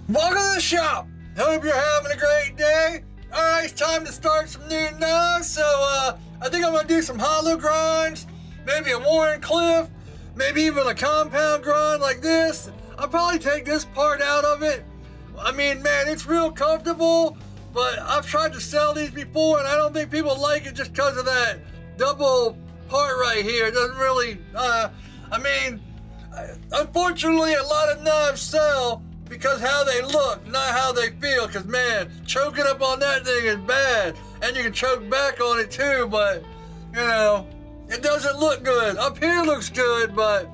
Welcome to the shop. Hope you're having a great day. Alright, it's time to start some new knives. So I think I'm gonna do some hollow grinds, maybe a Warren Cliff, maybe even a compound grind like this. I'll probably take this part out of it. I mean, man, it's real comfortable, but I've tried to sell these before and I don't think people like it just because of that double part right here. It doesn't really, unfortunately, a lot of knives sell because how they look, not how they feel. Because, man, choking up on that thing is bad. And you can choke back on it too, but, you know, it doesn't look good. Up here looks good, but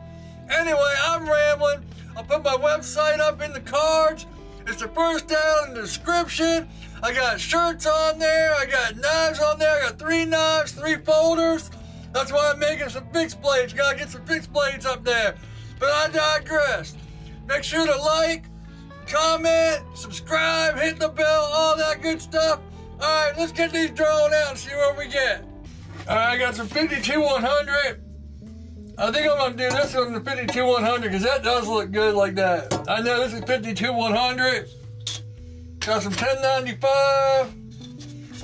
anyway, I'm rambling. I'll put my website up in the cards. It's the first down in the description. I got shirts on there. I got knives on there. I got 3 knives, 3 folders. That's why I'm making some fixed blades. Gotta get some fixed blades up there. But I digress. Make sure to like, comment, subscribe, hit the bell, all that good stuff. All right, let's get these drawn out and see what we get. All right, I got some 52-100. I think I'm gonna do this one, the 52-100, because that does look good like that. I know this is 52-100. Got some 1095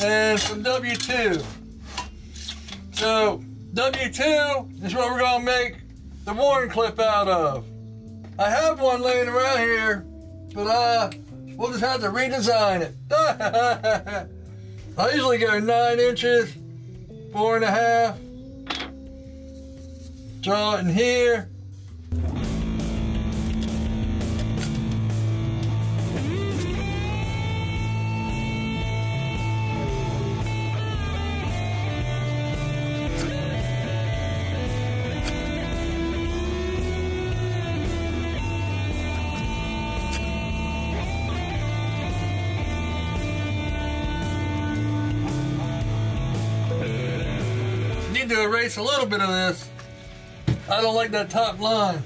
and some W2. So W2 is what we're gonna make the Warren Cliff out of. I have one laying around here, but we'll just have to redesign it. I usually go 9 inches, 4.5. Draw it in here. Need to erase a little bit of this. I don't like that top line.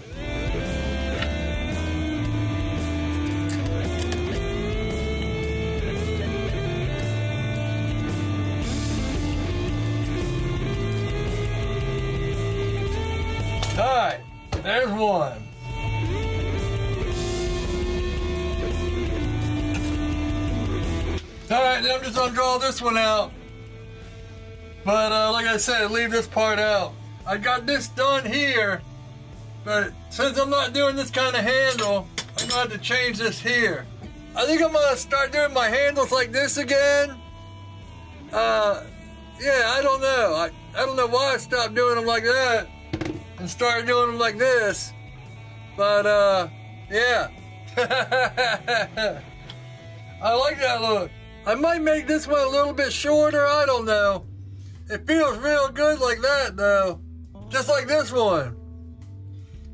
All right, there's one. All right, then I'm just gonna draw this one out. But like I said, leave this part out. I got this done here, but since I'm not doing this kind of handle, I'm gonna have to change this here. I think I'm gonna start doing my handles like this again. Yeah, I don't know. I don't know why I stopped doing them like that and started doing them like this. But yeah. I like that look. I might make this one a little bit shorter, I don't know. It feels real good like that though. Just like this one.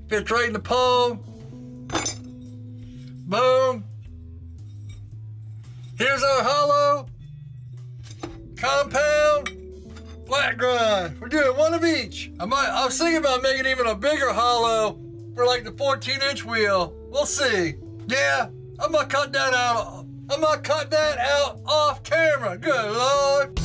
Fits right in the palm. Boom. Here's our hollow, compound, flat grind. We're doing one of each. I was thinking about making even a bigger hollow for like the 14-inch wheel. We'll see. Yeah, I'm gonna cut that out. I'm gonna cut that out off camera. Good Lord.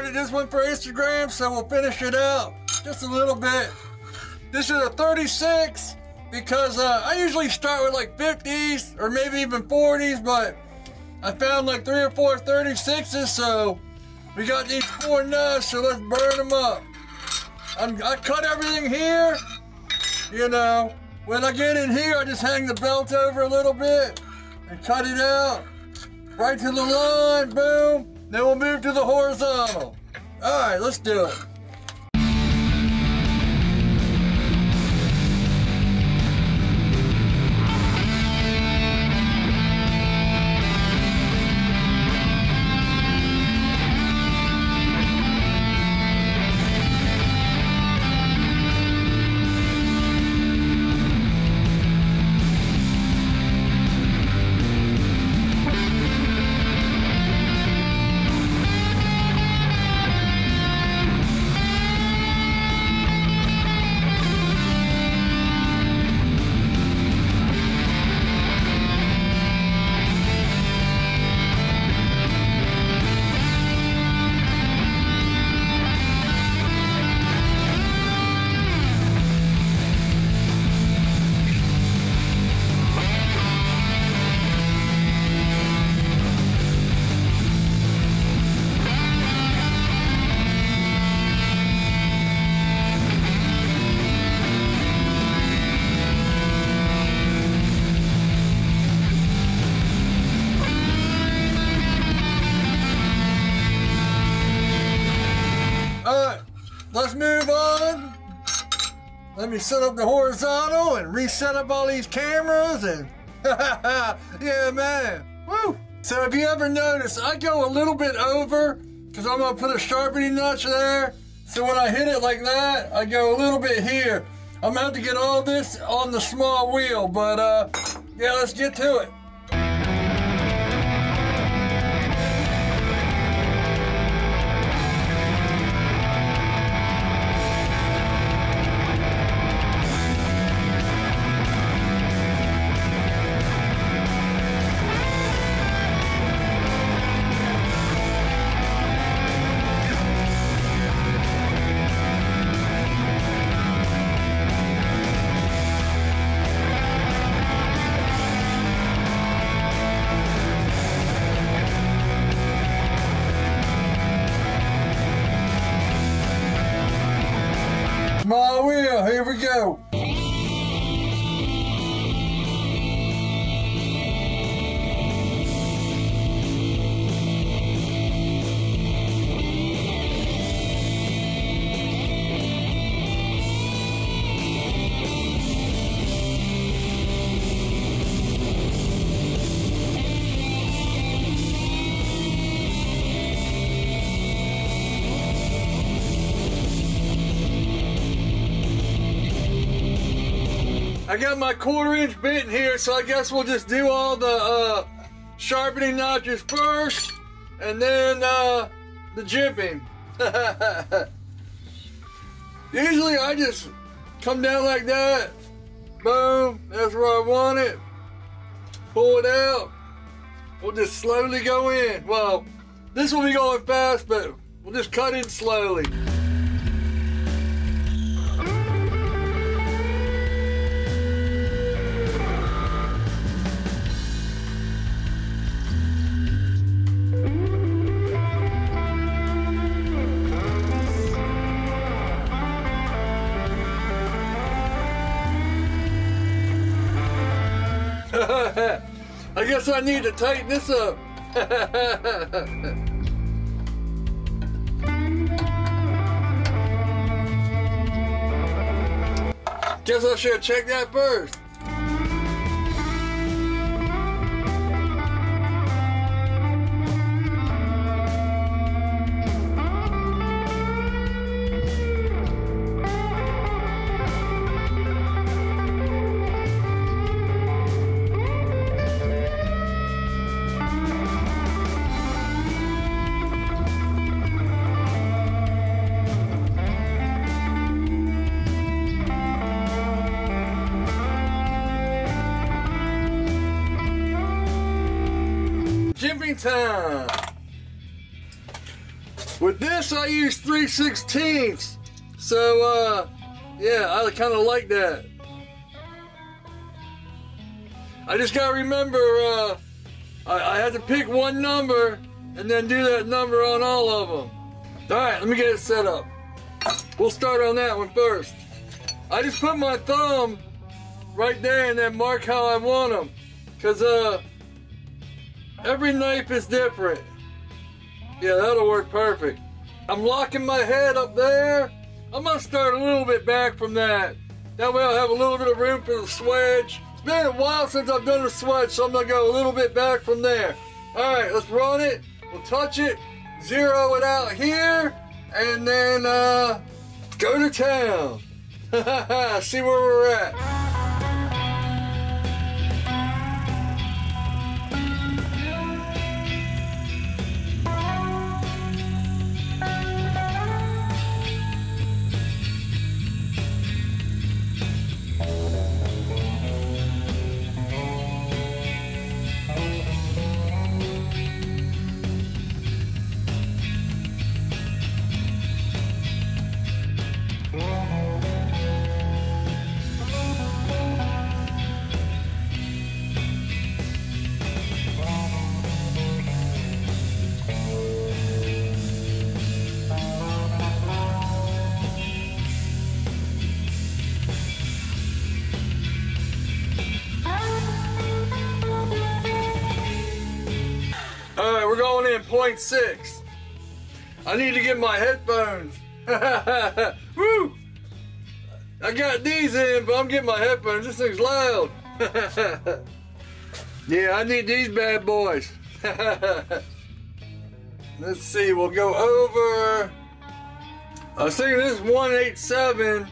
started this one for Instagram, so we'll finish it out just a little bit. This is a 36 because I usually start with like 50s or maybe even 40s, but I found like 3 or 4 36s, so we got these 4 knives, so let's burn them up. I cut everything here, you know. When I get in here, I just hang the belt over a little bit and cut it out. Right to the line, boom. Then we'll move to the horizontal. All right, let's do it. Let's move on. Let me set up the horizontal and reset up all these cameras and yeah, man. Woo! So if you ever notice, I go a little bit over because I'm gonna put a sharpening notch there. So when I hit it like that, I go a little bit here. I'm gonna have to get all this on the small wheel, but yeah, let's get to it. Small wheel, here we go. I got my 1/4-inch bit in here, so I guess we'll just do all the sharpening notches first, and then the jimping. Usually I just come down like that, boom, that's where I want it, pull it out, we'll just slowly go in. Well, this will be going fast, but we'll just cut in slowly. I guess I need to tighten this up. Guess I should check that first. Jimping time. With this, I use 3/16. So, yeah, I kind of like that. I just gotta remember, I had to pick one number and then do that number on all of them. Alright, let me get it set up. We'll start on that one first. I just put my thumb right there and then mark how I want them. Because, every knife is different. Yeah, that'll work perfect. I'm locking my head up there. I'm gonna start a little bit back from that. That way I'll have a little bit of room for the swedge. It's been a while since I've done a swedge, so I'm gonna go a little bit back from there. Alright, let's run it. We'll touch it, zero it out here, and then go to town. See where we're at. Alright, we're going in 0.6. I need to get my headphones. Woo! I got these in, but I'm getting my headphones. This thing's loud. Yeah, I need these bad boys. Let's see, we'll go over. I was thinking this is 187,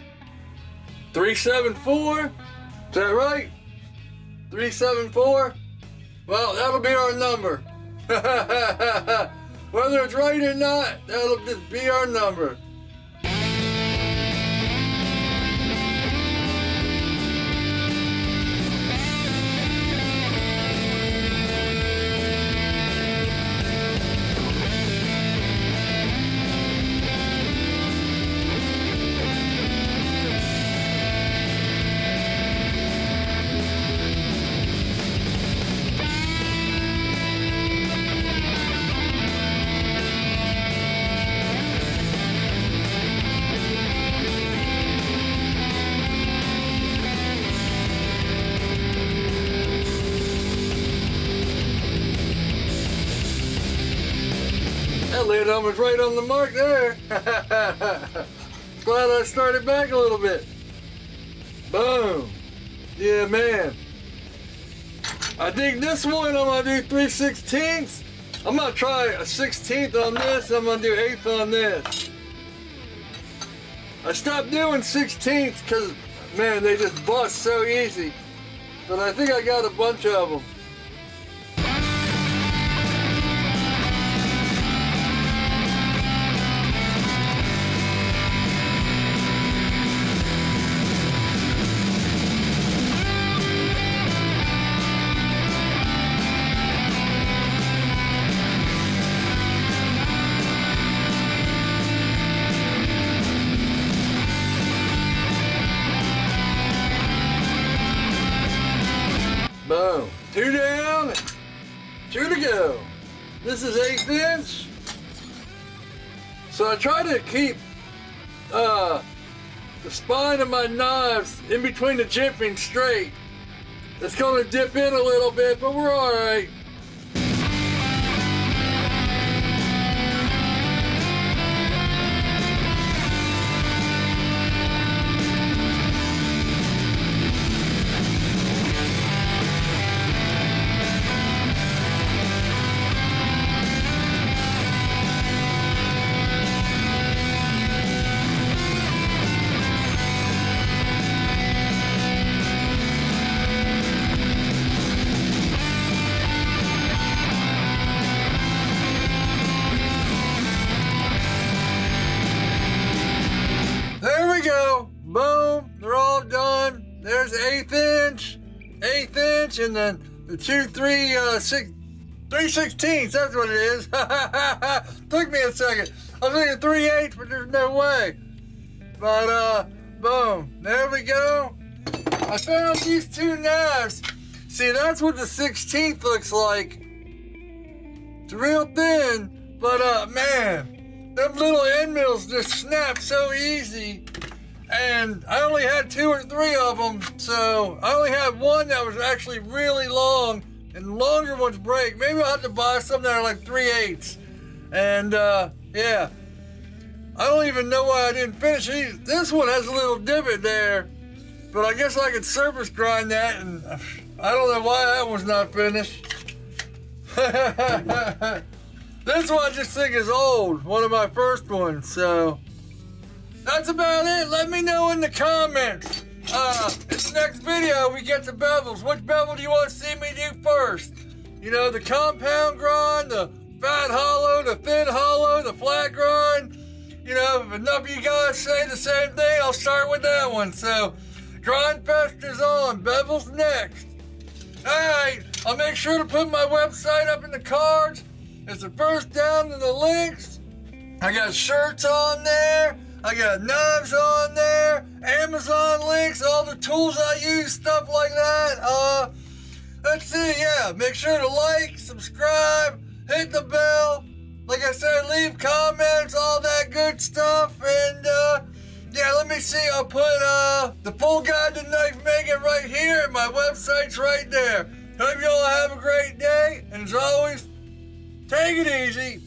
374. Is that right? 374? Well, that'll be our number. Whether it's right or not, that'll just be our number. That lid was right on the mark there. Glad I started back a little bit. Boom. Yeah, man. I think this one I'm gonna do 3/16. I'm gonna try a 16th on this. I'm gonna do 1/8 on this. I stopped doing 16ths because, man, they just bust so easy. But I think I got a bunch of them. Boom. 2 down, 2 to go. This is 1/8 inch. So I try to keep the spine of my knives in between the jimping straight. It's going to dip in a little bit, but we're all right. Boom, they're all done. There's the 1/8 inch, and then the 3/16. That's what it is. Took me a second. I was thinking 3/8, but there's no way. But, boom. There we go. I found these two knives. See, that's what the 16th looks like. It's real thin, but, man, them little end mills just snap so easy. And I only had 2 or 3 of them, so I only had one that was actually really long, and longer ones break. Maybe I'll have to buy some that are like 3/8. And, yeah. I don't even know why I didn't finish these. This one has a little divot there, but I guess I could surface grind that, and I don't know why that one's not finished. This one I just think is old, one of my first ones, so that's about it. Let me know in the comments. In the next video, we get to bevels. Which bevel do you want to see me do first? You know, the compound grind, the fat hollow, the thin hollow, the flat grind. You know, if enough of you guys say the same thing, I'll start with that one. So, Grind Fest is on. Bevels next. Alright, I'll make sure to put my website up in the cards. It's the first down in the links. I got shirts on there. I got knives on there. Amazon links, all the tools I use, stuff like that. Let's see, yeah. Make sure to like, subscribe, hit the bell. Like I said, leave comments, all that good stuff. And, yeah, let me see. I'll put the full guide to knife making right here, and my website's right there. Hope you all have a great day. And as always, take it easy.